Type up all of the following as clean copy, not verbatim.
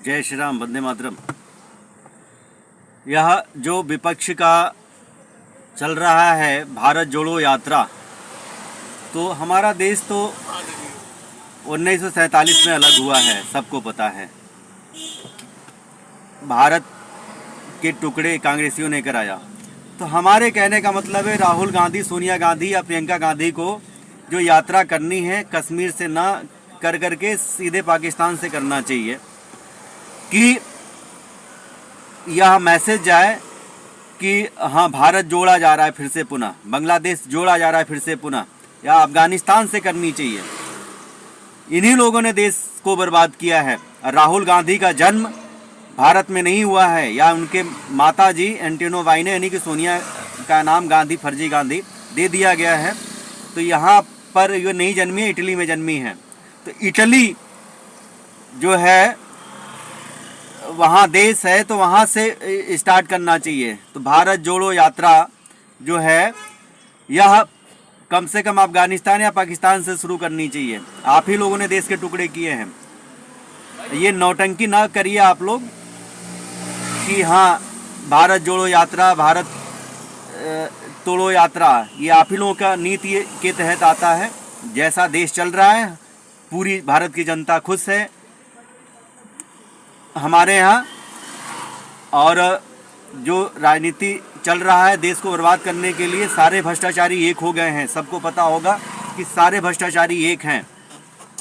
जय श्री राम, वंदे मातरम। यह जो विपक्ष का चल रहा है भारत जोड़ो यात्रा, तो हमारा देश तो 1947 में अलग हुआ है, सबको पता है। भारत के टुकड़े कांग्रेसियों ने कराया। तो हमारे कहने का मतलब है राहुल गांधी, सोनिया गांधी या प्रियंका गांधी को जो यात्रा करनी है कश्मीर से ना कर करके सीधे पाकिस्तान से करना चाहिए, कि यह मैसेज जाए कि हाँ, भारत जोड़ा जा रहा है फिर से पुनः, बांग्लादेश जोड़ा जा रहा है फिर से पुनः, या अफगानिस्तान से करनी चाहिए। इन्हीं लोगों ने देश को बर्बाद किया है। राहुल गांधी का जन्म भारत में नहीं हुआ है, या उनके माता जी एंटिनो ने यानी कि सोनिया का नाम गांधी, फर्जी गांधी दे दिया गया है। तो यहाँ पर ये नहीं जन्मी है, इटली में जन्मी है। तो इटली जो है वहाँ देश है, तो वहाँ से स्टार्ट करना चाहिए। तो भारत जोड़ो यात्रा जो है यह कम से कम अफगानिस्तान या पाकिस्तान से शुरू करनी चाहिए। आप ही लोगों ने देश के टुकड़े किए हैं। ये नौटंकी ना करिए आप लोग कि हाँ भारत जोड़ो यात्रा, भारत तोड़ो यात्रा। ये आप ही लोगों का नीति के तहत आता है। जैसा देश चल रहा है, पूरी भारत की जनता खुश है हमारे यहाँ, और जो राजनीति चल रहा है देश को बर्बाद करने के लिए, सारे भ्रष्टाचारी एक हो गए हैं। सबको पता होगा कि सारे भ्रष्टाचारी एक हैं।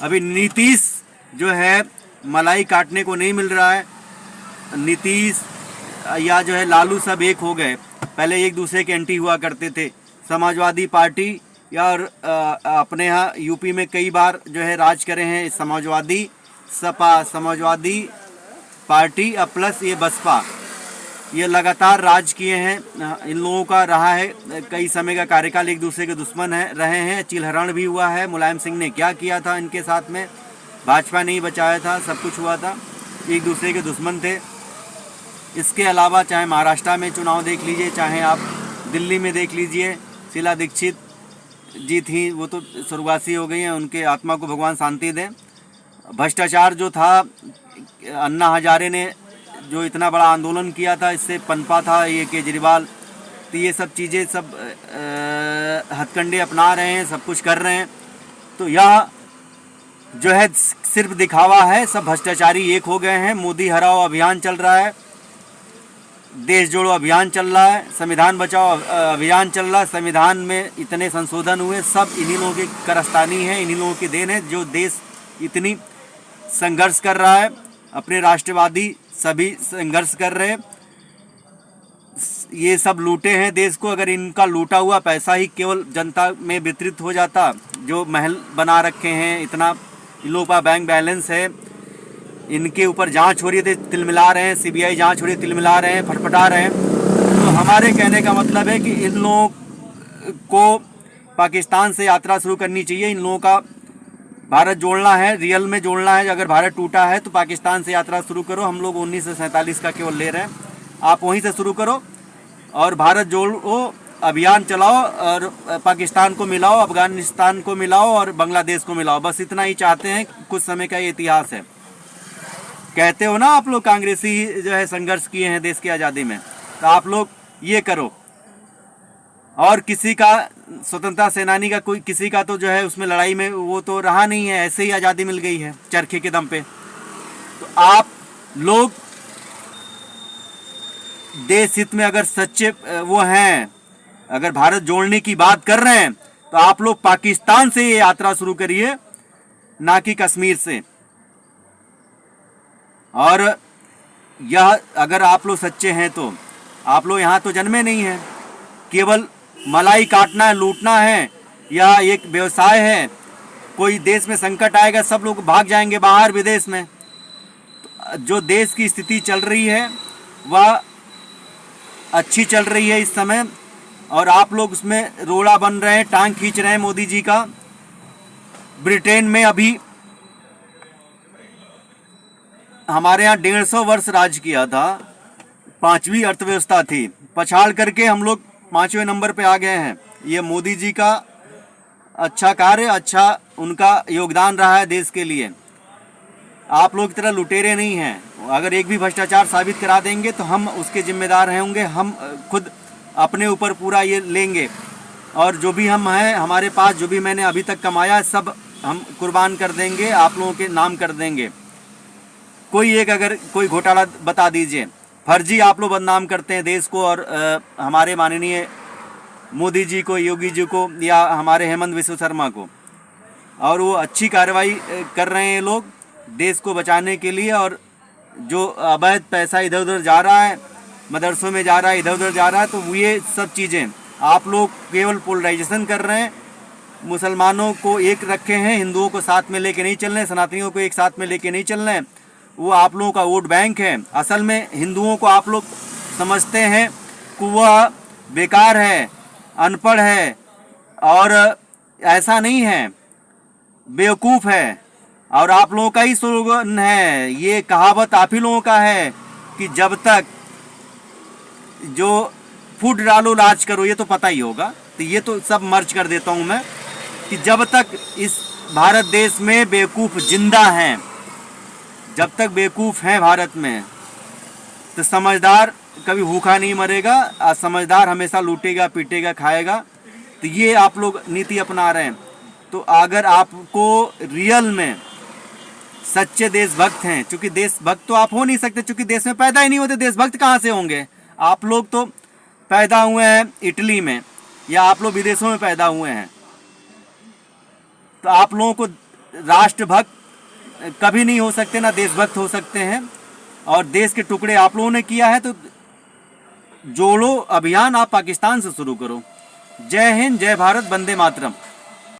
अभी नीतीश जो है मलाई काटने को नहीं मिल रहा है। नीतीश या जो है लालू सब एक हो गए। पहले एक दूसरे के एंटी हुआ करते थे। समाजवादी पार्टी या अपने यहाँ यूपी में कई बार जो है राज करे हैं समाजवादी, सपा, समाजवादी पार्टी प्लस ये बसपा, ये लगातार राज किए हैं। इन लोगों का रहा है कई समय का कार्यकाल, एक दूसरे के दुश्मन रहे हैं। चिलहरण भी हुआ है। मुलायम सिंह ने क्या किया था इनके साथ में, भाजपा नहीं बचाया था, सब कुछ हुआ था। एक दूसरे के दुश्मन थे। इसके अलावा चाहे महाराष्ट्र में चुनाव देख लीजिए, चाहे आप दिल्ली में देख लीजिए, शीला दीक्षित जी थी, वो तो स्वर्गवासी हो गई हैं, उनके आत्मा को भगवान शांति दें। भ्रष्टाचार जो था, अन्ना हजारे ने जो इतना बड़ा आंदोलन किया था, इससे पनपा था ये केजरीवाल। तो ये सब चीज़ें सब हथकंडे अपना रहे हैं, सब कुछ कर रहे हैं। तो यह जो है सिर्फ दिखावा है। सब भ्रष्टाचारी एक हो गए हैं। मोदी हराओ अभियान चल रहा है, देश जोड़ो अभियान चल रहा है, संविधान बचाओ अभियान चल रहा है। संविधान में इतने संशोधन हुए, सब इन्हीं लोगों की कारस्तानी है, इन्हीं लोगों की देन है। जो देश इतनी संघर्ष कर रहा है, अपने राष्ट्रवादी सभी संघर्ष कर रहे हैं। ये सब लूटे हैं देश को। अगर इनका लूटा हुआ पैसा ही केवल जनता में वितरित हो जाता, जो महल बना रखे हैं, इतना इन लोगों का बैंक बैलेंस है, इनके ऊपर जांच हो रही है, तिलमिला रहे हैं, सीबीआई जांच हो रही है, तिलमिला रहे हैं, फटफटा रहे हैं। तो हमारे कहने का मतलब है कि इन लोगों को पाकिस्तान से यात्रा शुरू करनी चाहिए। इन लोगों का भारत जोड़ना है, रियल में जोड़ना है। अगर भारत टूटा है तो पाकिस्तान से यात्रा शुरू करो। हम लोग 1947 का केवल ले रहे हैं, आप वहीं से शुरू करो और भारत जोड़ो अभियान चलाओ, और पाकिस्तान को मिलाओ, अफगानिस्तान को मिलाओ और बांग्लादेश को मिलाओ। बस इतना ही चाहते हैं। कुछ समय का ये इतिहास है। कहते हो ना आप लोग कांग्रेसी जो है संघर्ष किए हैं देश की आज़ादी में, तो आप लोग ये करो। और किसी का स्वतंत्रता सेनानी का कोई किसी का तो जो है उसमें लड़ाई में वो तो रहा नहीं है, ऐसे ही आज़ादी मिल गई है चरखे के दम पे। तो आप लोग देश हित में अगर सच्चे वो हैं, अगर भारत जोड़ने की बात कर रहे हैं, तो आप लोग पाकिस्तान से ये यात्रा शुरू करिए, ना कि कश्मीर से। और यह अगर आप लोग सच्चे हैं तो आप लोग यहाँ तो जन्मे नहीं हैं। केवल मलाई काटना है, लूटना है, या एक व्यवसाय है। कोई देश में संकट आएगा, सब लोग भाग जाएंगे बाहर विदेश में। तो जो देश की स्थिति चल रही है वह अच्छी चल रही है इस समय, और आप लोग उसमें रोड़ा बन रहे हैं, टांग खींच रहे हैं मोदी जी का। ब्रिटेन में अभी हमारे यहाँ 150 वर्ष राज किया था, 5वीं अर्थव्यवस्था थी, पछाड़ करके हम लोग 5वें नंबर पे आ गए हैं। ये मोदी जी का अच्छा कार्य, अच्छा उनका योगदान रहा है देश के लिए। आप लोग की तरह लुटेरे नहीं हैं। अगर एक भी भ्रष्टाचार साबित करा देंगे तो हम उसके जिम्मेदार होंगे, हम खुद अपने ऊपर पूरा ये लेंगे। और जो भी हम हैं, हमारे पास जो भी मैंने अभी तक कमाया है सब हम कुर्बान कर देंगे, आप लोगों के नाम कर देंगे। कोई एक अगर कोई घोटाला बता दीजिए, फर्जी आप लोग बदनाम करते हैं देश को, और हमारे माननीय मोदी जी को, योगी जी को, या हमारे हेमंत विश्व शर्मा को, और वो अच्छी कार्रवाई कर रहे हैं लोग देश को बचाने के लिए। और जो अवैध पैसा इधर उधर जा रहा है, मदरसों में जा रहा है, इधर उधर जा रहा है, तो ये सब चीज़ें आप लोग केवल पोलराइजेशन कर रहे हैं, मुसलमानों को एक रखे हैं, हिंदुओं को साथ में लेके नहीं चल रहे हैं, सनातनियों को एक साथ में लेके नहीं चल रहे हैं। वो आप लोगों का वोट बैंक है। असल में हिंदुओं को आप लोग समझते हैं कि वह बेकार है, अनपढ़ है, और ऐसा नहीं है, बेवकूफ़ है। और आप लोगों का ही स्लोगन है, ये कहावत आप ही लोगों का है कि जब तक जो फूट डालो लाज करो, ये तो पता ही होगा, तो ये तो सब मर्ज कर देता हूँ मैं कि जब तक इस भारत देश में बेवकूफ़ जिंदा हैं, जब तक बेवकूफ़ हैं भारत में, तो समझदार कभी भूखा नहीं मरेगा, और समझदार हमेशा लूटेगा, पीटेगा, खाएगा। तो ये आप लोग नीति अपना रहे हैं। तो अगर आपको रियल में सच्चे देशभक्त हैं, क्योंकि देशभक्त तो आप हो नहीं सकते, क्योंकि देश में पैदा ही नहीं होते, देशभक्त कहाँ से होंगे? आप लोग तो पैदा हुए हैं इटली में, या आप लोग विदेशों में पैदा हुए हैं, तो आप लोगों को राष्ट्रभक्त कभी नहीं हो सकते, ना देशभक्त हो सकते हैं। और देश के टुकड़े आप लोगों ने किया है, तो जोड़ो अभियान आप पाकिस्तान से शुरू करो। जय हिंद, जय भारत, वंदे मातरम।